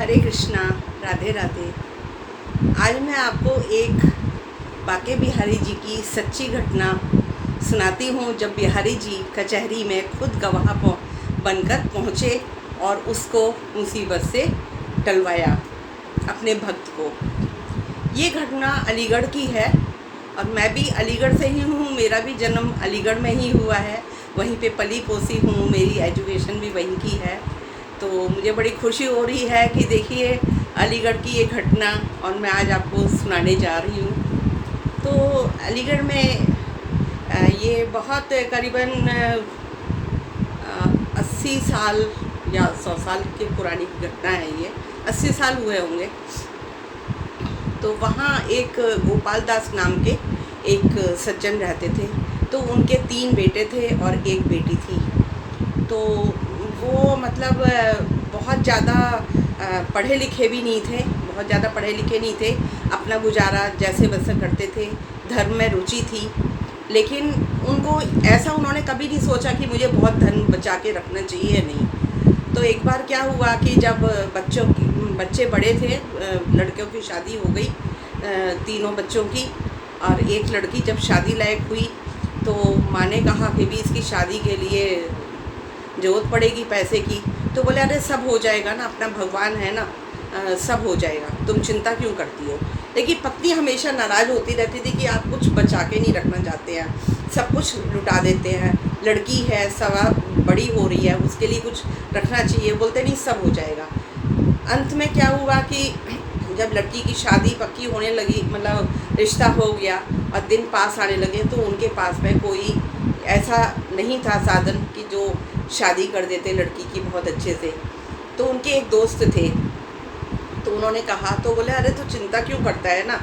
हरे कृष्णा, राधे राधे। आज मैं आपको एक बाके बिहारी जी की सच्ची घटना सुनाती हूँ, जब बिहारी जी कचहरी में खुद गवाह बनकर पहुँचे और उसको मुसीबत से टलवाया अपने भक्त को। ये घटना अलीगढ़ की है और मैं भी अलीगढ़ से ही हूँ। मेरा भी जन्म अलीगढ़ में ही हुआ है, वहीं पे पली पोसी हूँ, मेरी एजुकेशन भी वहीं की है। तो मुझे बड़ी खुशी हो रही है कि देखिए अलीगढ़ की ये घटना और मैं आज आपको सुनाने जा रही हूँ। तो अलीगढ़ में ये बहुत करीबन 80 साल या 100 साल की पुरानी घटना है। ये 80 साल हुए होंगे। तो वहाँ एक गोपाल दास नाम के एक सज्जन रहते थे। तो उनके 3 बेटे थे और एक बेटी थी। तो वो मतलब बहुत ज़्यादा पढ़े लिखे भी नहीं थे, बहुत ज़्यादा पढ़े लिखे नहीं थे। अपना गुजारा जैसे वैसे करते थे, धर्म में रुचि थी। लेकिन उनको ऐसा उन्होंने कभी नहीं सोचा कि मुझे बहुत धन बचा के रखना चाहिए, नहीं। तो एक बार क्या हुआ कि जब बच्चे बड़े थे, लड़कियों की शादी हो गई, तीनों बच्चों की, और एक लड़की जब शादी लायक हुई तो माँ ने कहा कि भी इसकी शादी के लिए ज़रूरत पड़ेगी पैसे की। तो बोले अरे सब हो जाएगा ना, अपना भगवान है ना, सब हो जाएगा, तुम चिंता क्यों करती हो। लेकिन पत्नी हमेशा नाराज़ होती रहती थी कि आप कुछ बचा के नहीं रखना चाहते हैं, सब कुछ लुटा देते हैं। लड़की है, सवा बड़ी हो रही है, उसके लिए कुछ रखना चाहिए। बोलते नहीं सब हो जाएगा। अंत में क्या हुआ कि जब लड़की की शादी पक्की होने लगी, मतलब रिश्ता हो गया और दिन पास आने लगे, तो उनके पास में कोई ऐसा नहीं था साधन कि जो शादी कर देते लड़की की बहुत अच्छे से। तो उनके एक दोस्त थे, तो उन्होंने कहा, तो बोले अरे तो चिंता क्यों करता है ना,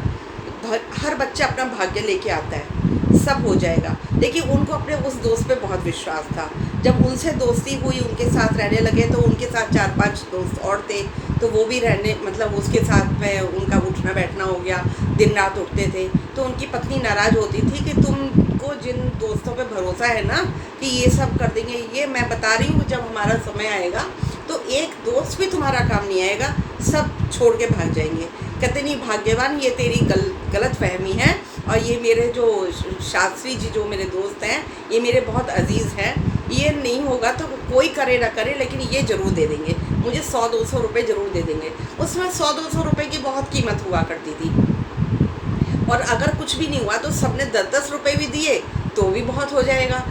हर बच्चा अपना भाग्य लेके आता है, सब हो जाएगा। लेकिन उनको अपने उस दोस्त पे बहुत विश्वास था। जब उनसे दोस्ती हुई, उनके साथ रहने लगे, तो उनके साथ 4-5 दोस्त और थे, तो वो भी रहने, मतलब उसके साथ में उनका उठना बैठना हो गया, दिन रात उठते थे। तो उनकी पत्नी नाराज़ होती थी कि तुमको जिन दोस्तों पे भरोसा है ना कि ये सब कर देंगे, ये मैं बता रही हूँ जब हमारा समय आएगा तो एक दोस्त भी तुम्हारा काम नहीं आएगा, सब छोड़ के भाग जाएंगे। कहते नहीं भाग्यवान, ये तेरी गलत फहमी है, और ये मेरे जो शास्त्री जी जो मेरे दोस्त हैं, ये मेरे बहुत अजीज़ हैं। ये नहीं होगा तो कोई करे ना करे, लेकिन ये ज़रूर दे देंगे मुझे, 100-200 रुपये ज़रूर दे देंगे। उसमें 100-200 रुपये की बहुत कीमत हुआ करती थी। और अगर कुछ भी नहीं हुआ तो सबने 10-10 रुपये भी दिए तो भी बहुत हो जाएगा,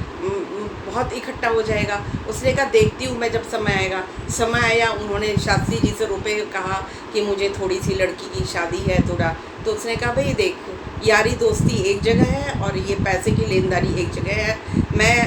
बहुत इकट्ठा हो जाएगा। उसने कहा देखती हूँ मैं, जब समय आएगा। समय आया, उन्होंने शास्त्री जी से रुपए कहा कि मुझे थोड़ी सी लड़की की शादी है थोड़ा। तो उसने कहा भाई देख, यारी दोस्ती एक जगह है और ये पैसे की लेनदारी एक जगह है। मैं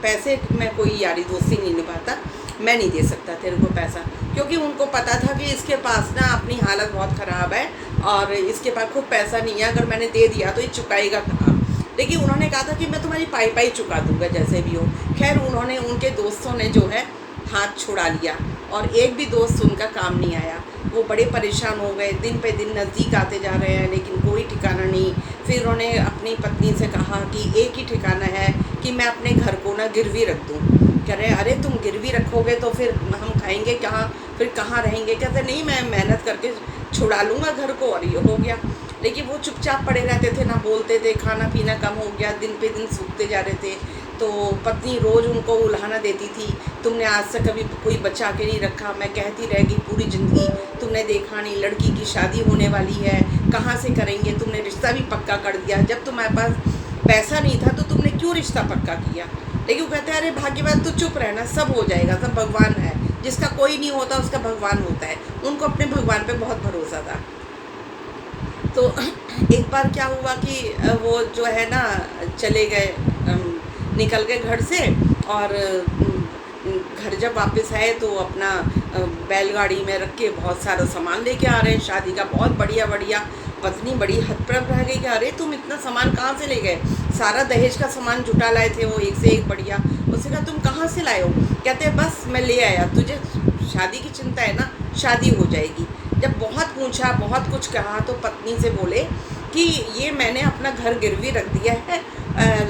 पैसे में कोई यारी दोस्ती नहीं निभाता, मैं नहीं दे सकता तेरे को पैसा। क्योंकि उनको पता था कि इसके पास ना अपनी हालत बहुत ख़राब है और इसके पास खुद पैसा नहीं है, अगर मैंने दे दिया तो ये चुकाएगा कहाँ। लेकिन उन्होंने कहा था कि मैं तुम्हारी पाई पाई चुका दूंगा जैसे भी हो। खैर उन्होंने, उनके दोस्तों ने जो है हाथ छुड़ा लिया और एक भी दोस्त उनका काम नहीं आया। वो बड़े परेशान हो गए, दिन पे दिन नज़दीक आते जा रहे हैं लेकिन कोई ठिकाना नहीं। फिर उन्होंने अपनी पत्नी से कहा कि एक ही ठिकाना है कि मैं अपने घर को ना गिरवी रख दूँ। कह रहे अरे तुम गिरवी रखोगे तो फिर हम खाएंगे कहाँ, फिर कहाँ रहेंगे। कहते नहीं, मैं मेहनत करके छुड़ा लूँगा घर को, और ये हो गया। लेकिन वो चुपचाप पड़े रहते थे, ना बोलते थे, खाना पीना कम हो गया, दिन पे दिन सूखते जा रहे थे। तो पत्नी रोज़ उनको उल्हाना देती थी, तुमने आज से कभी कोई बचा के नहीं रखा, मैं कहती रहेगी पूरी ज़िंदगी, तुमने देखा नहीं, लड़की की शादी होने वाली है, कहाँ से करेंगे, तुमने रिश्ता भी पक्का कर दिया, जब तुम्हारे पास पैसा नहीं था तो तुमने क्यों रिश्ता पक्का किया। लेकिन वो कहते हैं अरे भाग्यवान तू चुप रहना, सब हो जाएगा, सब भगवान है, जिसका कोई नहीं होता उसका भगवान होता है। उनको अपने भगवान पे बहुत भरोसा था। तो एक बार क्या हुआ कि वो जो है ना चले गए, निकल गए घर से, और घर जब वापस आए तो अपना बैलगाड़ी में रख के बहुत सारा सामान लेके आ रहे हैं शादी का, बहुत बढ़िया बढ़िया। पत्नी बड़ी हतप्रभ रह गई कि अरे तुम इतना सामान कहाँ से ले गए। सारा दहेज का सामान जुटा लाए थे वो, एक से एक बढ़िया। उसने कहा तुम कहाँ से लाए हो। कहते बस मैं ले आया, तुझे शादी की चिंता है ना, शादी हो जाएगी। जब बहुत पूछा, बहुत कुछ कहा, तो पत्नी से बोले कि ये मैंने अपना घर गिरवी रख दिया है,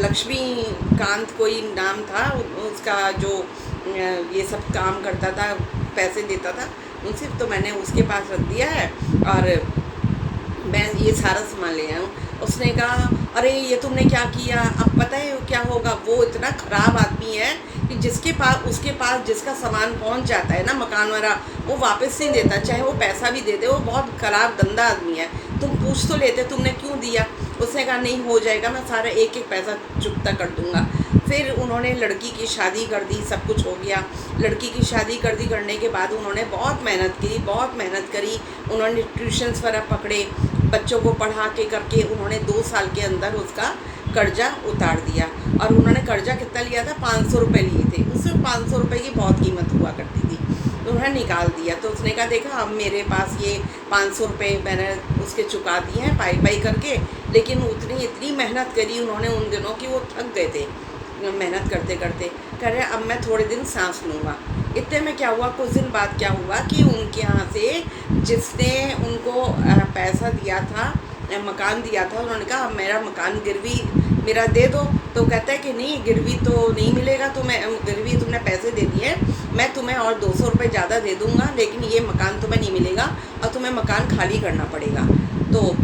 लक्ष्मीकांत कोई नाम था उसका, जो ये सब काम करता था, पैसे देता था, मुंसिफ तो मैंने उसके पास रख दिया है और मैं ये सारा सामान ले आया हूँ। उसने कहा अरे ये तुमने क्या किया, अब पता है क्या होगा। वो इतना ख़राब आदमी है कि जिसके पास उसके पास जिसका सामान पहुँच जाता है ना मकान वाला, वो वापस नहीं देता, चाहे वो पैसा भी दे दे। वो बहुत ख़राब गंदा आदमी है। तुम पूछ तो लेते तुमने क्यों दिया। उसने कहा नहीं हो जाएगा, मैं सारा एक एक पैसा चुकता कर दूँगा। फिर उन्होंने लड़की की शादी कर दी, सब कुछ हो गया। लड़की की शादी कर दी, करने के बाद उन्होंने बहुत मेहनत करी। उन्होंने ट्यूशन्स वगैरह पकड़े, बच्चों को पढ़ा के करके उन्होंने 2 साल के अंदर उसका कर्जा उतार दिया। और उन्होंने कर्जा कितना लिया था, 500 रुपये लिए थे। उसमें 500 रुपये की बहुत कीमत हुआ करती थी, तो उन्होंने निकाल दिया। तो उसने कहा देखा अब मेरे पास ये 500 रुपये मैंने उसके चुका दिए हैं पाई करके। लेकिन इतनी मेहनत करी उन्होंने उन दिनों की, वो थक गए थे मेहनत करते करते। कह रहे अब मैं थोड़े दिन सांस लूँगा। इतने में क्या हुआ, कुछ दिन बाद क्या हुआ कि उनके यहाँ से जिसने उनको पैसा दिया था, मकान दिया था, उन्होंने कहा अब मेरा मकान गिरवी मेरा दे दो। तो कहता है कि नहीं गिरवी तो नहीं मिलेगा, तुम्हें गिरवी तुमने पैसे दे दिए, मैं तुम्हें और 200 रुपये ज़्यादा दे दूँगा, लेकिन ये मकान तुम्हें नहीं मिलेगा और तुम्हें मकान खाली करना पड़ेगा। तो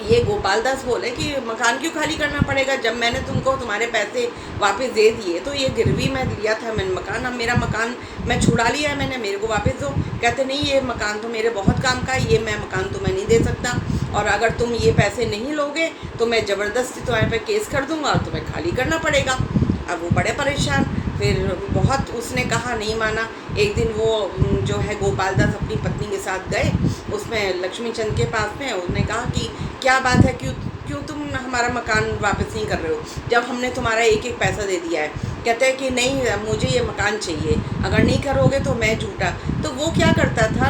ये गोपाल दास बोले कि मकान क्यों खाली करना पड़ेगा, जब मैंने तुमको तुम्हारे पैसे वापस दे दिए, तो ये गिरवी मैं लिया था मैंने मकान, अब मेरा मकान मैं छुड़ा लिया है मैंने, मेरे को वापस दो। कहते नहीं ये मकान तो मेरे बहुत काम का है, ये मैं मकान तुम्हें नहीं दे सकता, और अगर तुम ये पैसे नहीं लोगे तो मैं ज़बरदस्ती तुम्हारे पे केस कर दूँगा और तुम्हें खाली करना पड़ेगा। अब वो बड़े परेशान, फिर बहुत उसने कहा नहीं माना। एक दिन वो जो है गोपाल दास अपनी पत्नी के साथ गए उसमें लक्ष्मी चंद के पास में। उसने कहा कि क्या बात है, क्यों तुम हमारा मकान वापस नहीं कर रहे हो, जब हमने तुम्हारा एक एक पैसा दे दिया है। कहते हैं कि नहीं मुझे ये मकान चाहिए, अगर नहीं करोगे तो मैं झूठा। तो वो क्या करता था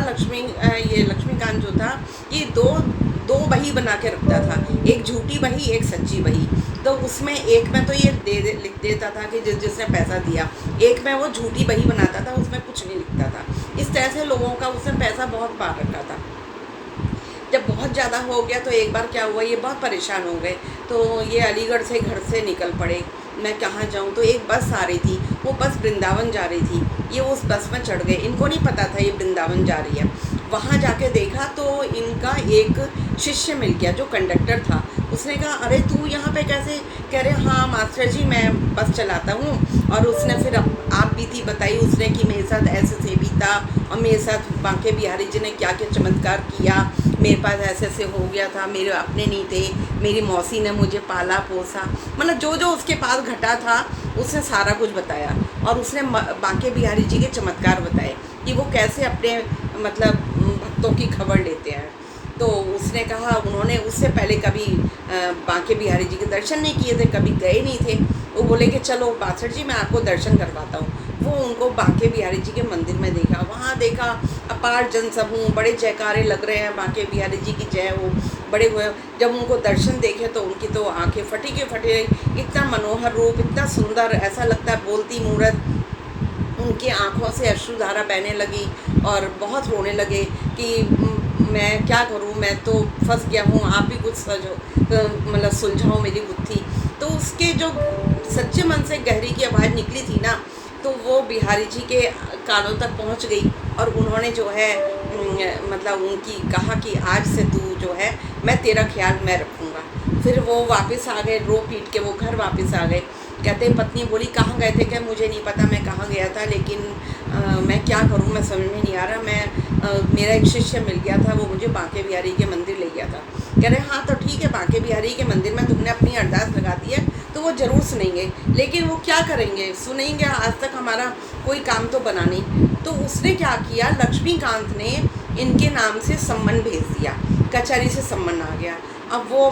ये लक्ष्मीकांत जो था, ये दो बही बना के रखता था, एक झूठी बही एक सच्ची बही। तो उसमें एक में तो ये लिख देता था कि जिसने पैसा दिया, एक में वो झूठी बही बनाता था, उसमें कुछ नहीं लिखता था। इस तरह से लोगों का उसने पैसा बहुत बार रखा था। जब बहुत ज़्यादा हो गया तो एक बार क्या हुआ, ये बहुत परेशान हो गए, तो ये अलीगढ़ से घर से निकल पड़े। मैं कहाँ जाऊँ, तो एक बस आ रही थी, वो बस वृंदावन जा रही थी। ये उस बस में चढ़ गए, इनको नहीं पता था ये वृंदावन जा रही है। वहाँ जाके देखा तो इनका एक शिष्य मिल गया जो कंडक्टर था। उसने कहा अरे तू यहाँ पे कैसे, कह रहे हाँ मास्टर जी मैं बस चलाता हूँ। और उसने फिर आप बीती बताई उसने कि मेरे साथ ऐसे से बीता, और मेरे साथ बांके बिहारी जी ने क्या क्या चमत्कार किया, मेरे पास ऐसे ऐसे हो गया था, मेरे अपने नहीं थे, मेरी मौसी ने मुझे पाला पोसा, मतलब जो जो उसके पास घटा था उसने सारा कुछ बताया। और उसने बांके बिहारी जी के चमत्कार बताए कि वो कैसे अपने मतलब भक्तों की खबर लेते हैं। तो उसने कहा उन्होंने उससे पहले कभी बांके बिहारी जी के दर्शन नहीं किए थे, कभी गए नहीं थे। वो बोले कि चलो बासठ जी मैं आपको दर्शन करवाता हूँ। वो उनको बांके बिहारी जी के मंदिर में देखा, वहाँ देखा अपार जनसमूह, बड़े जयकारे लग रहे हैं बांके बिहारी जी की जय हो, बड़े हुए। जब उनको दर्शन देखे तो उनकी तो आंखें फटी के फटे, इतना मनोहर रूप, इतना सुंदर, ऐसा लगता है बोलती मूर्त। उनकी आंखों से अश्रुधारा बहने लगी और बहुत रोने लगे कि मैं क्या करूं, मैं तो फंस गया हूं, आप ही कुछ मतलब सुलझाओ मेरी बुद्धि। तो उसके जो सच्चे मन से गहरी की आवाज़ निकली थी ना, तो वो बिहारी जी के कानों तक पहुंच गई। और उन्होंने जो है मतलब उनकी कहा कि आज से तू जो है मैं तेरा ख्याल मैं रखूँगा। फिर वो वापस आ गए, रो पीट के वो घर वापस आ गए। कहते पत्नी बोली कहाँ गए थे, क्या मुझे नहीं पता मैं कहाँ गया था, लेकिन मैं क्या करूँ मैं समझ में नहीं आ रहा। मेरा एक शिष्य मिल गया था, वो मुझे बांके बिहारी के मंदिर ले गया था। कह रहे हाँ तो ठीक है, बांके बिहारी के मंदिर में तुमने अपनी अरदास लगा दी है तो वो ज़रूर सुनेंगे, लेकिन वो क्या करेंगे, सुनेंगे, आज तक हमारा कोई काम तो बना नहीं। तो उसने क्या किया, लक्ष्मीकांत ने इनके नाम से सम्मन भेज दिया, कचहरी से सम्मन आ गया। अब वो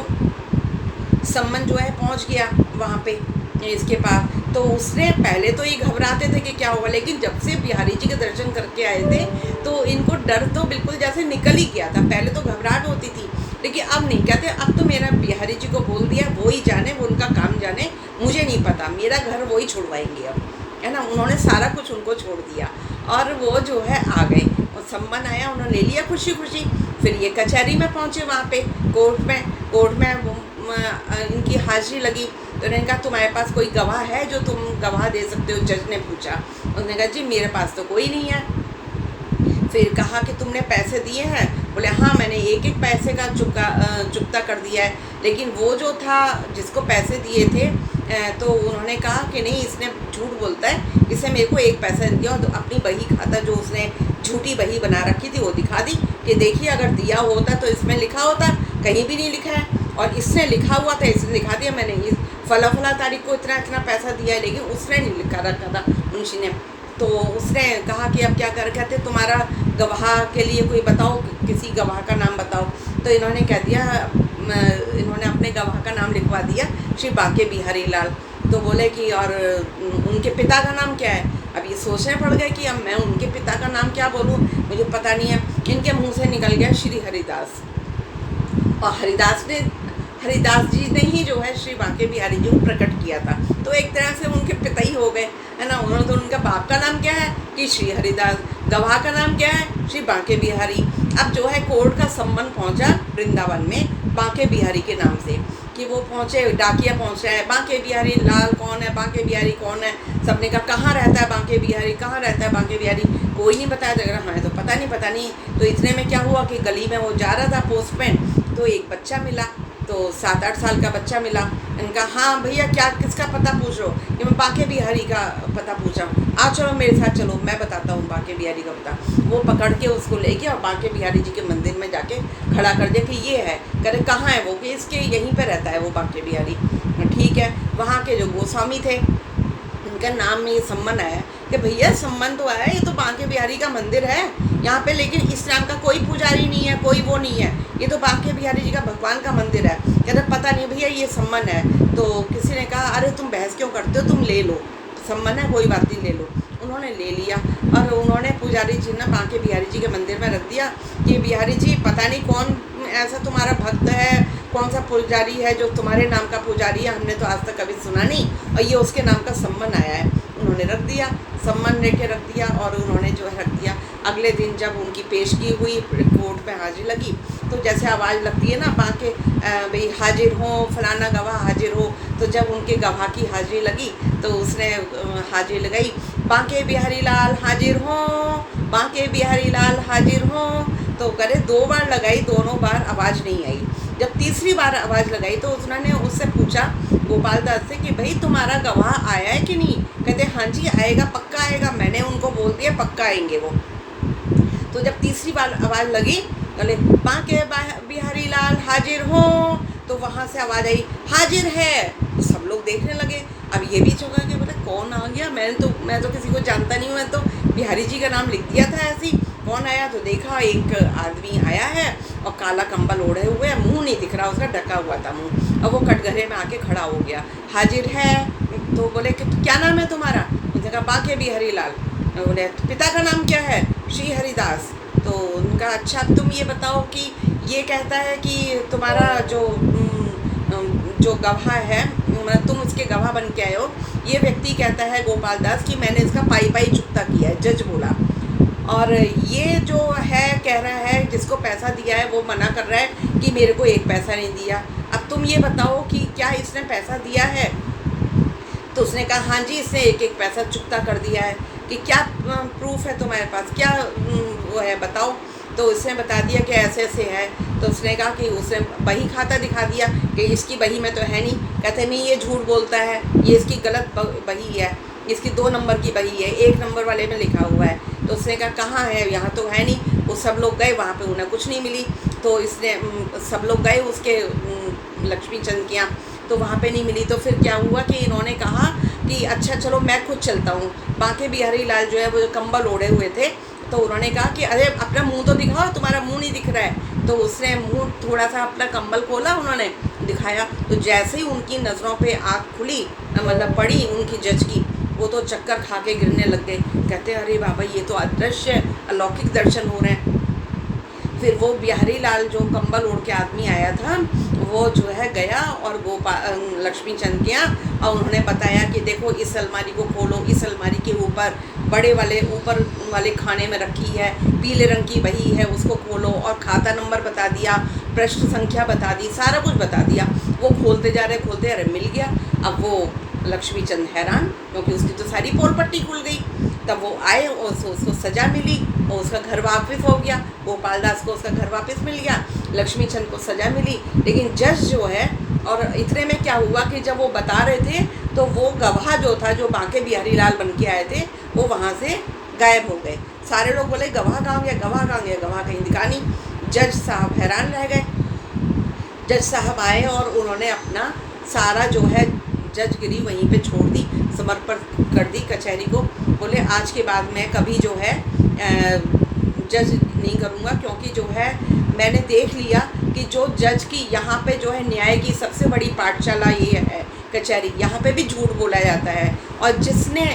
सम्मन जो है पहुंच गया वहाँ पे इसके पास। तो उसने पहले तो ये घबराते थे कि क्या होगा, लेकिन जब से बिहारी जी के दर्शन करके आए थे तो इनको डर तो बिल्कुल जैसे निकल ही गया था। पहले तो घबराहट होती थी, लेकिन अब नहीं, कहते अब तो मेरा बिहारी जी को बोल दिया, वो ही जाने, वो उनका काम जाने, मुझे नहीं पता, मेरा घर वो ही छुड़वाएंगे अब, है ना। उन्होंने सारा कुछ उनको छोड़ दिया और वो जो है आ गए, और सम्मन आया, उन्होंने ले लिया खुशी खुशी। फिर ये कचहरी में पहुँचे, वहाँ पे कोर्ट में इनकी हाजिरी लगी। तो उन्होंने कहा तुम्हारे पास कोई गवाह है जो तुम गवाह दे सकते हो, जज ने पूछा। उन्होंने कहा जी मेरे पास तो कोई नहीं है। फिर कहा कि तुमने पैसे दिए हैं? बोले हाँ, मैंने एक एक पैसे का चुकता कर दिया है। लेकिन वो जो था जिसको पैसे दिए थे तो उन्होंने कहा कि नहीं, इसने झूठ बोलता है, इसे मेरे को एक पैसा नहीं दिया। तो अपनी बही खाता जो उसने झूठी बही बना रखी थी वो दिखा दी कि देखिए, अगर दिया होता तो इसमें लिखा होता, कहीं भी नहीं लिखा है। और इसने लिखा हुआ था, इसने दिखा दिया मैंने इस फला फला तारीख को इतना इतना पैसा दिया है, लेकिन उसने नहीं लिखा रखा था मुंशी ने। तो उसने कहा कि अब क्या कर, कहते तुम्हारा गवाह के लिए कोई बताओ, किसी गवाह का नाम बताओ। तो इन्होंने कह दिया, इन्होंने अपने गवाह का नाम लिखवा दिया, श्री बांके बिहारी लाल। तो बोले कि और उनके पिता का नाम क्या है? अब ये सोचने पड़ गए कि अब मैं उनके पिता का नाम क्या बोलूँ, मुझे पता नहीं है। इनके मुंह से निकल गया श्री हरिदास। और हरिदास जी ने ही जो है श्री बांके बिहारी जी को प्रकट किया था। तो एक तरह से उनके पिता ही हो गए, है ना। उन्होंने तो, उनका बाप का नाम क्या है कि श्री हरिदास, गवाह का नाम क्या है श्री बांके बिहारी। अब जो है कोर्ट का सम्मन पहुंचा वृंदावन में बांके बिहारी के नाम से, कि वो पहुंचे, डाकिया पहुंचा है, बांके बिहारी लाल कौन है, बांके बिहारी कौन है। सबने कहा कहाँ रहता है बांके बिहारी, कहाँ रहता है बांके बिहारी, कोई नहीं बताया। जगह हमें तो पता नहीं। तो इतने में क्या हुआ कि गली में वो जा रहा था पोस्टमैन, तो एक बच्चा मिला, तो 7-8 साल का बच्चा मिला। इनका हाँ भैया, क्या किसका पता पूछ रहे हो? कि मैं बांके बिहारी का पता पूछा हूँ। आ चलो मेरे साथ चलो, मैं बताता हूँ बांके बिहारी का पता। वो पकड़ के उसको ले गया और बांके बिहारी जी के मंदिर में जाके खड़ा कर दिया कि ये है। करे कहाँ है वो? कि इसके यहीं पर रहता है वो बांके बिहारी। ठीक है। वहाँ के जो गोस्वामी थे, उनका नाम में ये सम्मन आया कि भैया सम्मन तो आया, ये तो बांके बिहारी का मंदिर है यहाँ पे, लेकिन इस नाम का कोई पुजारी नहीं है, कोई वो नहीं है, ये तो बांके बिहारी जी का भगवान का मंदिर है। कहते पता नहीं भैया, ये सम्मन है। तो किसी ने कहा अरे तुम बहस क्यों करते हो, तुम ले लो, सम्मन है, कोई बात नहीं, ले लो। उन्होंने ले लिया और उन्होंने पुजारी जी ने बांके बिहारी जी के मंदिर में रख दिया कि बिहारी जी पता नहीं कौन ऐसा तुम्हारा भक्त है, कौन सा पुजारी है जो तुम्हारे नाम का पुजारी है, हमने तो आज तक कभी सुना नहीं, और ये उसके नाम का सम्मन आया है। उन्होंने रख दिया, सम्मन लेके रख दिया, और उन्होंने जो है रख दिया। अगले दिन जब उनकी पेशगी हुई, कोर्ट में हाजिर लगी, तो जैसे आवाज़ लगती है ना बांके भाई हाजिर हो, फलाना गवाह हाजिर हो, तो जब उनके गवाह की हाजिरी लगी तो उसने हाजिर लगाई, बांके बिहारी लाल हाजिर हो, बांके बिहारी लाल हाजिर हो। तो करे 2 बार लगाई, दोनों बार आवाज़ नहीं आई। जब तीसरी बार आवाज़ लगाई तो उन्होंने उससे पूछा गोपाल दास से कि भाई तुम्हारा गवाह आया है कि नहीं? कहते हाँ जी आएगा, पक्का आएगा, मैंने उनको बोल दिया पक्का आएंगे वो। तो जब तीसरी बार आवाज़ लगी, बोले बांके बिहारी लाल हाजिर हो, तो वहाँ से आवाज़ आई हाजिर है। तो सब लोग देखने लगे। अब ये भी चौंका कि बोले कौन आ गया, मैं तो किसी को जानता नहीं हूँ, मैं तो बिहारी जी का नाम लिख दिया था ऐसे ही, कौन आया? तो देखा एक आदमी आया है और काला कंबल ओढ़े हुए, मुंह नहीं दिख रहा उसका, ढका हुआ था मुंह। अब वो कटघरे में आके खड़ा हो गया, हाजिर है। तो बोले कि क्या नाम है तुम्हारा? उसने कहा बांके बिहारी लाल। बोले पिता का नाम क्या है? श्री हरिदास। तो उनका अच्छा, तुम ये बताओ कि ये कहता है कि तुम्हारा जो गवाह है, तुम उसके गवाह बन के आए हो, ये व्यक्ति कहता है गोपाल दास कि मैंने इसका पाई चुकता किया है, जज बोला। और ये जो है कह रहा है जिसको पैसा दिया है वो मना कर रहा है कि मेरे को एक पैसा नहीं दिया। अब तुम ये बताओ कि क्या इसने पैसा दिया है? तो उसने कहा हाँ जी, इसने एक पैसा चुकता कर दिया है। कि क्या प्रूफ है तुम्हारे पास, क्या वो है बताओ। तो उसने बता दिया कि ऐसे ऐसे है। तो उसने कहा कि उसने बही खाता दिखा दिया कि इसकी बही में तो है नहीं। कहते नहीं, ये झूठ बोलता है, ये इसकी गलत बही है, इसकी 2 नंबर की बही है, 1 नंबर वाले में लिखा हुआ है। तो उसने कहा कहाँ है, यहाँ तो है नहीं। वो सब लोग गए, वहाँ पे उन्हें कुछ नहीं मिली। तो इसने सब लोग गए उसके लक्ष्मी चंद के यहाँ, तो वहाँ पे नहीं मिली। तो फिर क्या हुआ कि इन्होंने कहा कि अच्छा चलो मैं खुद चलता हूँ। बांके बिहारी लाल जो है वो जो कंबल ओढ़े हुए थे, तो उन्होंने कहा कि अरे अपना मुंह तो दिखाओ, तुम्हारा मुंह नहीं दिख रहा है। तो उसने मुंह थोड़ा सा अपना कंबल खोला, उन्होंने दिखाया। तो जैसे ही उनकी नज़रों पे आँख खुली, मतलब पड़ी उनकी जज की, वो तो चक्कर खा के गिरने लग गए। कहते अरे बाबा ये तो अदृश्य अलौकिक दर्शन हो रहे हैं। फिर वो बिहारी लाल जो कंबल ओढ़ के आदमी आया था, वो जो है गया और लक्ष्मी चंद के यहाँ, और उन्होंने बताया कि देखो इस अलमारी को खोलो, इस अलमारी के ऊपर बड़े वाले ऊपर वाले खाने में रखी है, पीले रंग की बही है, उसको खोलो। और खाता नंबर बता दिया, पृष्ठ संख्या बता दी, सारा कुछ बता दिया। वो खोलते जा रहे, खोलते अरे मिल गया। अब वो लक्ष्मी चंद हैरान, क्योंकि उसकी तो सारी पोरपट्टी खुल गई। तब वो आए और उसको सज़ा मिली। और उसका घर वापस हो गया, गोपाल दास को उसका घर वापस मिल गया, लक्ष्मी चंद को सज़ा मिली। लेकिन जज जो है, और इतने में क्या हुआ कि जब वो बता रहे थे तो वो गवाह जो था, जो बांके बिहारी लाल बन के आए थे, वो वहाँ से गायब हो गए। सारे लोग बोले गवाह कहाँ गया, गवाह कहाँ गया, गवाह कहीं दिखा नहीं। जज साहब हैरान रह गए। जज साहब आए और उन्होंने अपना सारा जो है जजगिरी वहीं पे छोड़ दी, समर्पण कर दी कचहरी को। बोले आज के बाद मैं कभी जो है जज नहीं करूँगा, क्योंकि जो है मैंने देख लिया कि जो जज की यहाँ पे जो है न्याय की सबसे बड़ी पाठशाला ये है कचहरी, यहाँ पे भी झूठ बोला जाता है। और जिसने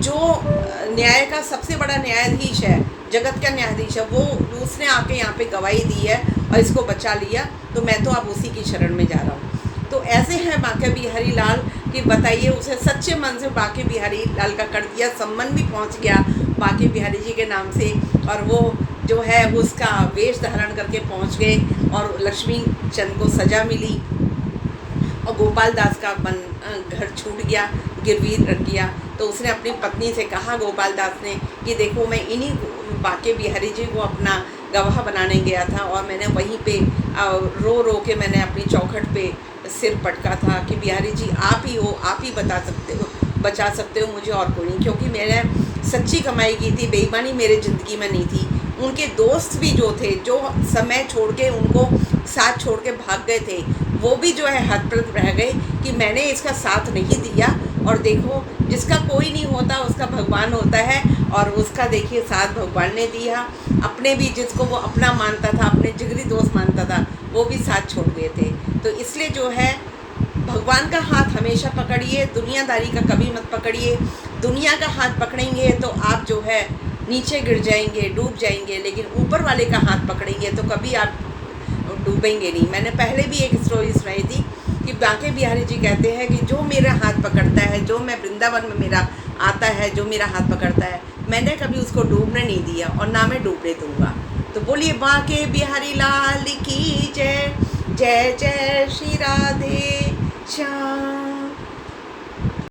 जो न्याय का सबसे बड़ा न्यायाधीश है, जगत का न्यायाधीश है, वो उसने आके यहाँ पे गवाही दी है और इसको बचा लिया, तो मैं तो अब उसी की शरण में जा रहा हूँ। तो ऐसे है बांके बिहारी लाल कि बताइए, उसे सच्चे मन से बांके बिहारी लाल का कर दिया, सम्मान भी पहुँच गया बांके बिहारी जी के नाम से, और वो जो है उसका वेश धारण करके पहुँच गए और लक्ष्मी चंद को सज़ा मिली और गोपाल दास का घर छूट गया, गिरवी रख गया। तो उसने अपनी पत्नी से कहा, गोपाल दास ने, कि देखो मैं इन्हीं बांके बिहारी जी को अपना गवाह बनाने गया था और मैंने वहीं पे रो रो के मैंने अपनी चौखट पे सिर पटका था कि बिहारी जी आप ही हो, आप ही बता सकते हो, बचा सकते हो मुझे, और कोई नहीं। क्योंकि मैंने सच्ची कमाई की थी, बेईमानी मेरे ज़िंदगी में नहीं थी। उनके दोस्त भी जो थे, जो समय छोड़ के उनको साथ छोड़ के भाग गए थे, वो भी जो है हतप्रभ रह गए कि मैंने इसका साथ नहीं दिया। और देखो, जिसका कोई नहीं होता उसका भगवान होता है, और उसका देखिए साथ भगवान ने दिया। अपने भी जिसको वो अपना मानता था, अपने जिगरी दोस्त मानता था, वो भी साथ छोड़ गए थे। तो इसलिए जो है भगवान का हाथ हमेशा पकड़िए, दुनियादारी का कभी मत पकड़िए। दुनिया का हाथ पकड़ेंगे तो आप जो है नीचे गिर जाएंगे, डूब जाएंगे, लेकिन ऊपर वाले का हाथ पकड़ेंगे तो कभी आप डूबेंगे नहीं। मैंने पहले भी एक स्टोरी सुनाई थी कि बांके बिहारी जी कहते हैं कि जो मेरा हाथ पकड़ता है, जो मैं वृंदावन में मेरा आता है, जो मेरा हाथ पकड़ता है, मैंने कभी उसको डूबने नहीं दिया और ना मैं डूबने दूंगा। तो बोलिए बांके बिहारी लाल की जय, जय जय श्री राधे श्याम।